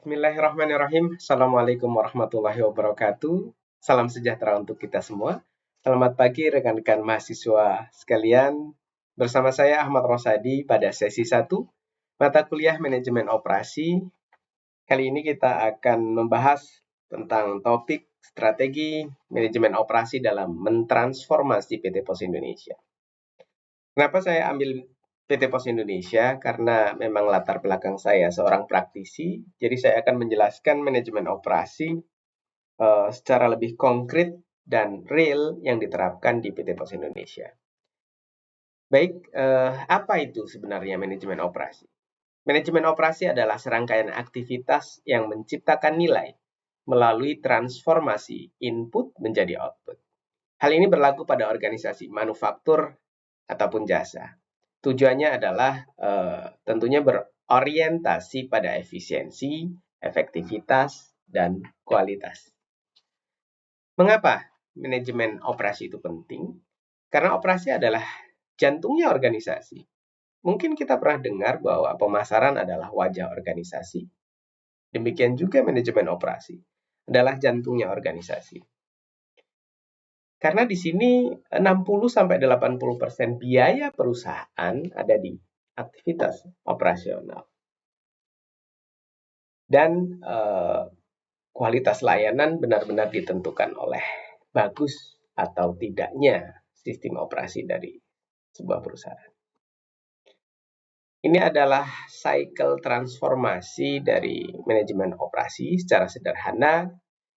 Bismillahirrahmanirrahim. Assalamualaikum warahmatullahi wabarakatuh. Salam sejahtera untuk kita semua. Selamat pagi rekan-rekan mahasiswa sekalian. Bersama saya Ahmad Rosadi pada sesi 1, mata kuliah manajemen operasi. Kali ini kita akan membahas tentang topik strategi manajemen operasi dalam mentransformasi PT Pos Indonesia. Kenapa saya ambil PT Pos Indonesia? Karena memang latar belakang saya seorang praktisi, jadi saya akan menjelaskan manajemen operasi secara lebih konkret dan real yang diterapkan di PT Pos Indonesia. Baik, apa itu sebenarnya manajemen operasi? Manajemen operasi adalah serangkaian aktivitas yang menciptakan nilai melalui transformasi input menjadi output. Hal ini berlaku pada organisasi manufaktur ataupun jasa. Tujuannya adalah tentunya berorientasi pada efisiensi, efektivitas, dan kualitas. Mengapa manajemen operasi itu penting? Karena operasi adalah jantungnya organisasi. Mungkin kita pernah dengar bahwa pemasaran adalah wajah organisasi. Demikian juga manajemen operasi adalah jantungnya organisasi. Karena di sini 60-80% biaya perusahaan ada di aktivitas operasional. Dan kualitas layanan benar-benar ditentukan oleh bagus atau tidaknya sistem operasi dari sebuah perusahaan. Ini adalah cycle transformasi dari manajemen operasi secara sederhana.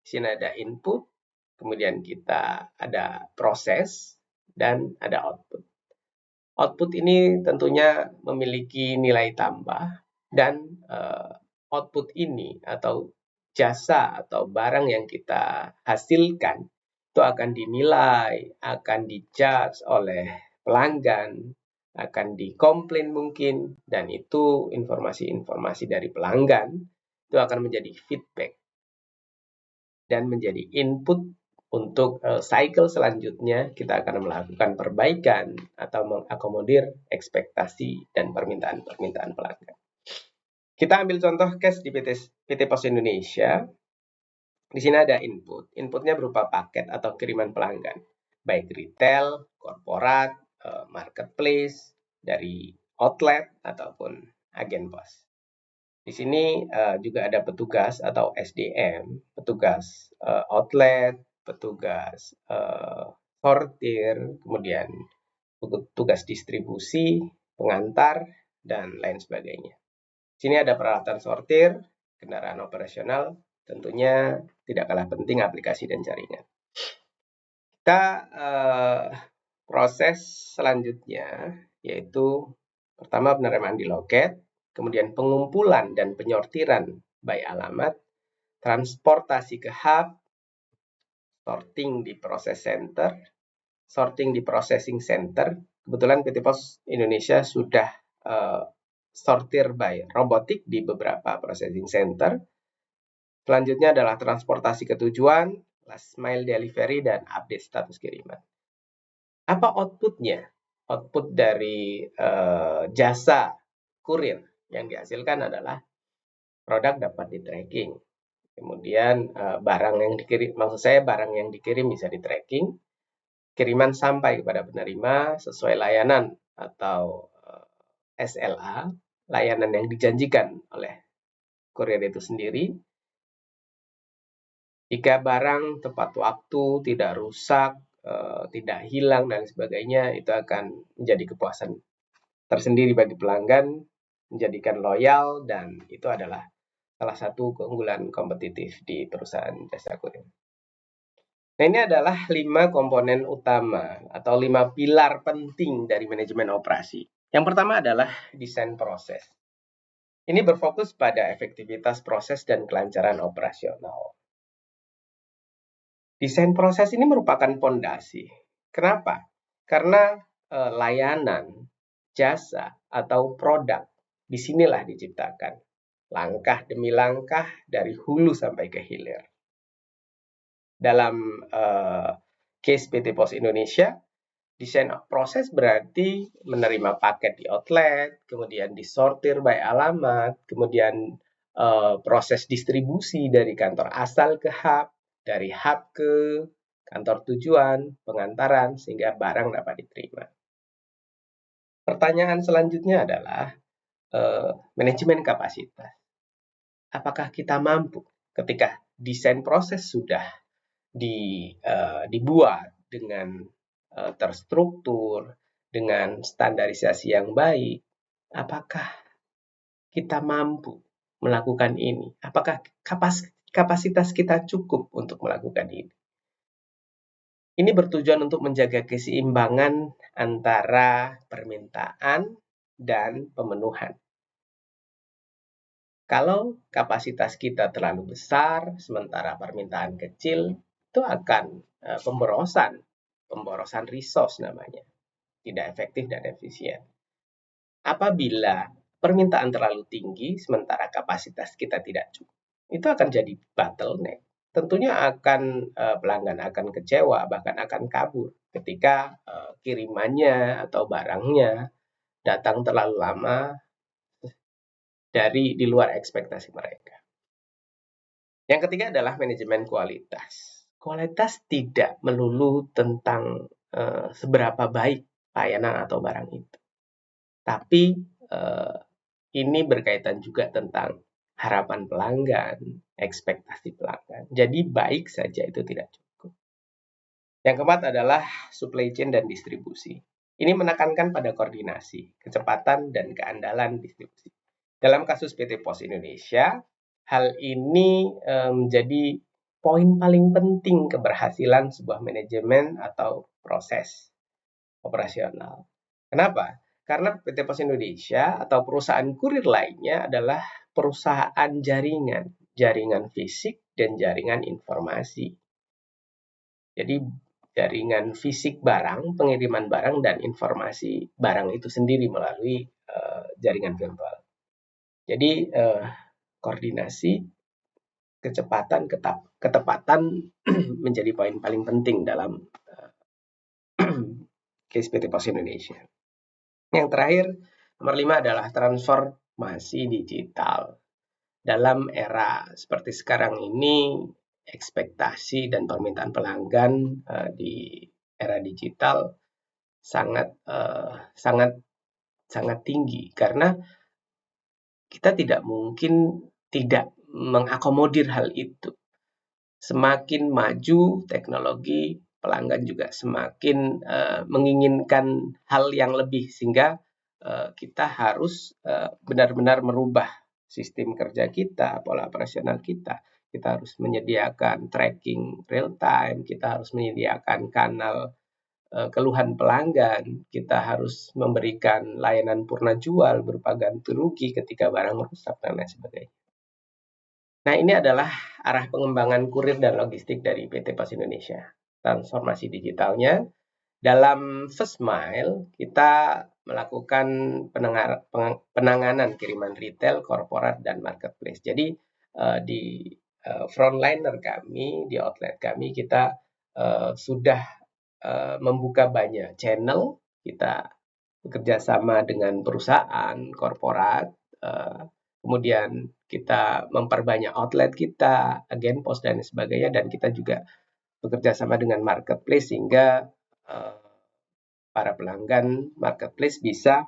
Di sini ada input, kemudian kita ada proses, dan ada output. Output ini tentunya memiliki nilai tambah, dan output ini atau jasa atau barang yang kita hasilkan itu akan dinilai, akan dijudge oleh pelanggan, akan dikomplain mungkin, dan itu informasi-informasi dari pelanggan itu akan menjadi feedback dan menjadi input untuk cycle selanjutnya. Kita akan melakukan perbaikan atau mengakomodir ekspektasi dan permintaan-permintaan pelanggan. Kita ambil contoh case di PT Pos Indonesia. Di sini ada input. Inputnya berupa paket atau kiriman pelanggan, baik retail, korporat, marketplace, dari outlet ataupun agen pos. Di sini juga ada petugas atau SDM, petugas outlet, petugas sortir, kemudian petugas distribusi, pengantar, dan lain sebagainya. Di sini ada peralatan sortir, kendaraan operasional, tentunya tidak kalah penting aplikasi dan jaringan. Kita proses selanjutnya yaitu pertama penerimaan di loket, kemudian pengumpulan dan penyortiran by alamat, transportasi ke hub, sorting di process center, sorting di processing center. Kebetulan PT Pos Indonesia sudah sortir by robotik di beberapa processing center. Selanjutnya adalah transportasi ke tujuan, last mile delivery, dan update status kiriman. Apa outputnya? Output dari jasa kurir yang dihasilkan adalah produk dapat di-tracking. Kemudian barang yang dikirim bisa di-tracking. Kiriman sampai kepada penerima sesuai layanan atau SLA, layanan yang dijanjikan oleh kurir itu sendiri. Jika barang tepat waktu, tidak rusak, tidak hilang, dan sebagainya, itu akan menjadi kepuasan tersendiri bagi pelanggan, menjadikan loyal, dan itu adalah salah satu keunggulan kompetitif di perusahaan jasa kurir. Nah, ini adalah 5 komponen utama atau 5 pilar penting dari manajemen operasi. Yang pertama adalah desain proses. Ini berfokus pada efektivitas proses dan kelancaran operasional. Desain proses ini merupakan fondasi. Kenapa? Karena layanan, jasa, atau produk disinilah diciptakan. Langkah demi langkah dari hulu sampai ke hilir. Dalam case PT Pos Indonesia, desain proses berarti menerima paket di outlet, kemudian disortir by alamat, kemudian proses distribusi dari kantor asal ke hub, dari hub ke kantor tujuan, pengantaran, sehingga barang dapat diterima. Pertanyaan selanjutnya adalah manajemen kapasitas. Apakah kita mampu ketika desain proses sudah dibuat dengan terstruktur, dengan standarisasi yang baik, apakah kita mampu melakukan ini? Apakah kapasitas kita cukup untuk melakukan ini? Ini bertujuan untuk menjaga keseimbangan antara permintaan dan pemenuhan. Kalau kapasitas kita terlalu besar, sementara permintaan kecil, itu akan pemborosan resource namanya. Tidak efektif dan efisien. Apabila permintaan terlalu tinggi, sementara kapasitas kita tidak cukup, itu akan jadi bottleneck. Tentunya pelanggan akan kecewa, bahkan akan kabur ketika kirimannya atau barangnya datang terlalu lama di luar ekspektasi mereka. Yang ketiga adalah manajemen kualitas. Kualitas tidak melulu tentang seberapa baik layanan atau barang itu. Tapi ini berkaitan juga tentang harapan pelanggan, ekspektasi pelanggan. Jadi baik saja itu tidak cukup. Yang keempat adalah supply chain dan distribusi. Ini menekankan pada koordinasi, kecepatan, dan keandalan distribusi. Dalam kasus PT Pos Indonesia, hal ini menjadi poin paling penting keberhasilan sebuah manajemen atau proses operasional. Kenapa? Karena PT Pos Indonesia atau perusahaan kurir lainnya adalah perusahaan jaringan fisik dan jaringan informasi. Jadi jaringan fisik barang, pengiriman barang, dan informasi barang itu sendiri melalui jaringan virtual. Jadi koordinasi, kecepatan, ketepatan menjadi poin paling penting dalam case PT Pos Indonesia. Yang terakhir, nomor 5 adalah transformasi digital. Dalam era seperti sekarang ini, ekspektasi dan permintaan pelanggan di era digital sangat tinggi karena kita tidak mungkin tidak mengakomodir hal itu. Semakin maju teknologi, pelanggan juga semakin menginginkan hal yang lebih, sehingga kita harus benar-benar merubah sistem kerja kita, pola operasional kita. Kita harus menyediakan tracking real time, kita harus menyediakan kanal keluhan pelanggan, kita harus memberikan layanan purna jual berupa ganti rugi ketika barang rusak, dan lain sebagainya. Nah, ini adalah arah pengembangan kurir dan logistik dari PT Pos Indonesia. Transformasi digitalnya, dalam first mile, kita melakukan penanganan kiriman retail, korporat, dan marketplace. Jadi, di frontliner kami, di outlet kami, kita sudah membuka banyak channel. Kita bekerja sama dengan perusahaan, korporat, kemudian kita memperbanyak outlet kita, agen pos, dan sebagainya, dan kita juga bekerja sama dengan marketplace sehingga para pelanggan marketplace bisa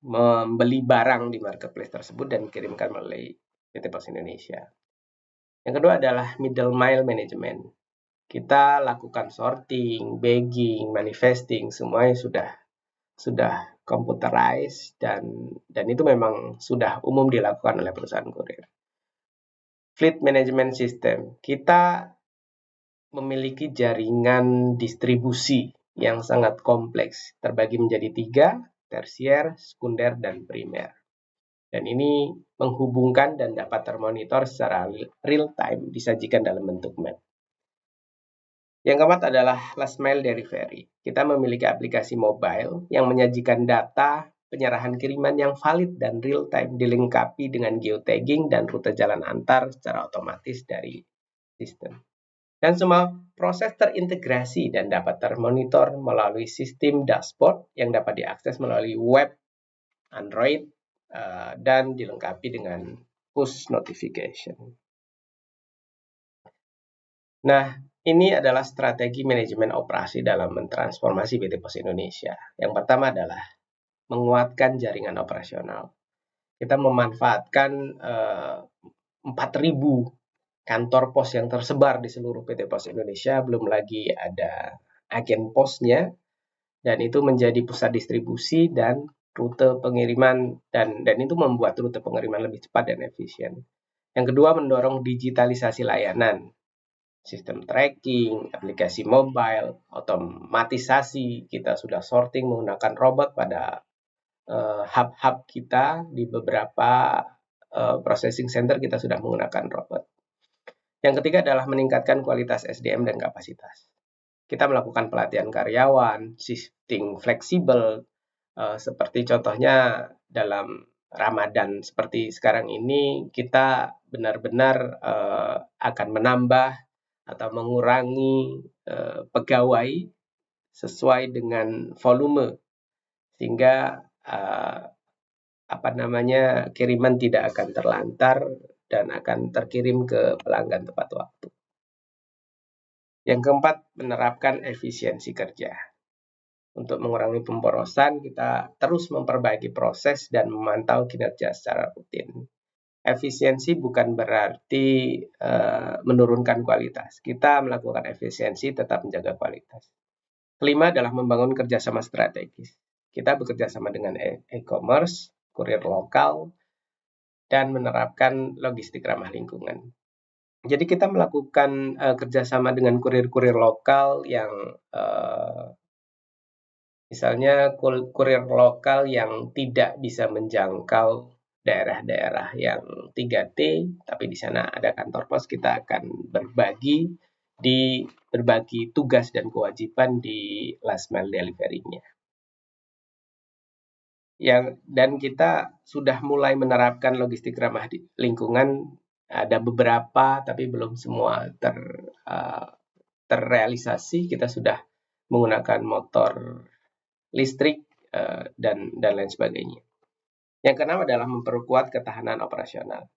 membeli barang di marketplace tersebut dan kirimkan melalui PT Pos Indonesia. Yang kedua adalah middle mile management. Kita lakukan sorting, bagging, manifesting, semuanya sudah computerized dan itu memang sudah umum dilakukan oleh perusahaan kurir. Fleet management system. Kita memiliki jaringan distribusi yang sangat kompleks, terbagi menjadi 3, tersier, sekunder, dan primer. Dan ini menghubungkan dan dapat termonitor secara real time, disajikan dalam bentuk map. Yang keempat adalah last mile delivery. Kita memiliki aplikasi mobile yang menyajikan data penyerahan kiriman yang valid dan real time, dilengkapi dengan geotagging dan rute jalan antar secara otomatis dari sistem. Dan semua proses terintegrasi dan dapat termonitor melalui sistem dashboard yang dapat diakses melalui web, Android, dan dilengkapi dengan push notification. Nah, ini adalah strategi manajemen operasi dalam mentransformasi PT Pos Indonesia. Yang pertama adalah menguatkan jaringan operasional. Kita memanfaatkan 4.000 kantor pos yang tersebar di seluruh PT Pos Indonesia, belum lagi ada agen posnya, dan itu menjadi pusat distribusi dan rute pengiriman, dan itu membuat rute pengiriman lebih cepat dan efisien. Yang kedua, mendorong digitalisasi layanan, sistem tracking, aplikasi mobile, otomatisasi. Kita sudah sorting menggunakan robot pada hub-hub kita. Di beberapa processing center kita sudah menggunakan robot. Yang ketiga adalah meningkatkan kualitas SDM dan kapasitas. Kita melakukan pelatihan karyawan, shifting fleksibel, seperti contohnya dalam Ramadan seperti sekarang ini, kita benar-benar akan menambah atau mengurangi pegawai sesuai dengan volume, sehingga kiriman tidak akan terlantar dan akan terkirim ke pelanggan tepat waktu. Yang keempat, menerapkan efisiensi kerja. Untuk mengurangi pemborosan, kita terus memperbaiki proses dan memantau kinerja secara rutin. Efisiensi bukan berarti menurunkan kualitas. Kita melakukan efisiensi tetap menjaga kualitas. Kelima adalah membangun kerjasama strategis. Kita bekerja sama dengan e-commerce, kurir lokal, dan menerapkan logistik ramah lingkungan. Jadi kita melakukan kerjasama dengan kurir-kurir lokal yang misalnya kurir lokal yang tidak bisa menjangkau daerah-daerah yang 3T, tapi di sana ada kantor pos, kita akan berbagi tugas dan kewajiban di last mile delivery-nya. Dan kita sudah mulai menerapkan logistik ramah lingkungan, ada beberapa tapi belum semua terrealisasi. Kita sudah menggunakan motor listrik dan lain sebagainya. Yang keenam adalah memperkuat ketahanan operasional.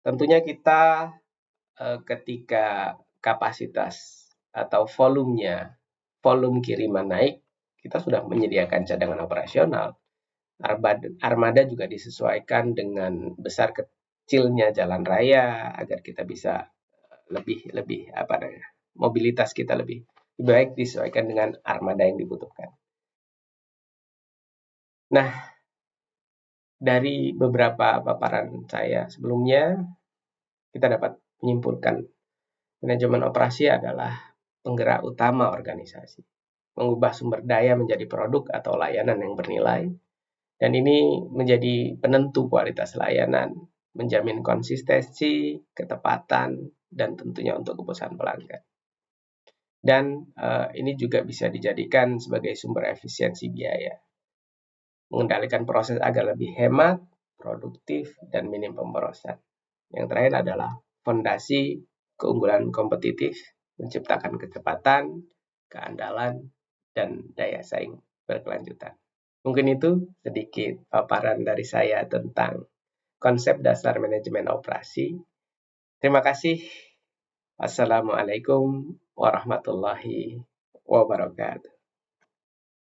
Tentunya kita ketika kapasitas atau volume kiriman naik, kita sudah menyediakan cadangan operasional. Armada juga disesuaikan dengan besar kecilnya jalan raya agar kita bisa lebih mobilitas kita lebih baik disesuaikan dengan armada yang dibutuhkan. Nah, dari beberapa paparan saya sebelumnya, kita dapat menyimpulkan manajemen operasi adalah penggerak utama organisasi, mengubah sumber daya menjadi produk atau layanan yang bernilai, dan ini menjadi penentu kualitas layanan, menjamin konsistensi, ketepatan, dan tentunya untuk kepuasan pelanggan. Dan ini juga bisa dijadikan sebagai sumber efisiensi biaya, mengendalikan proses agar lebih hemat, produktif, dan minim pemborosan. Yang terakhir adalah fondasi keunggulan kompetitif, menciptakan kecepatan, keandalan, dan daya saing berkelanjutan. Mungkin itu sedikit paparan dari saya tentang konsep dasar manajemen operasi. Terima kasih. Wassalamualaikum warahmatullahi wabarakatuh.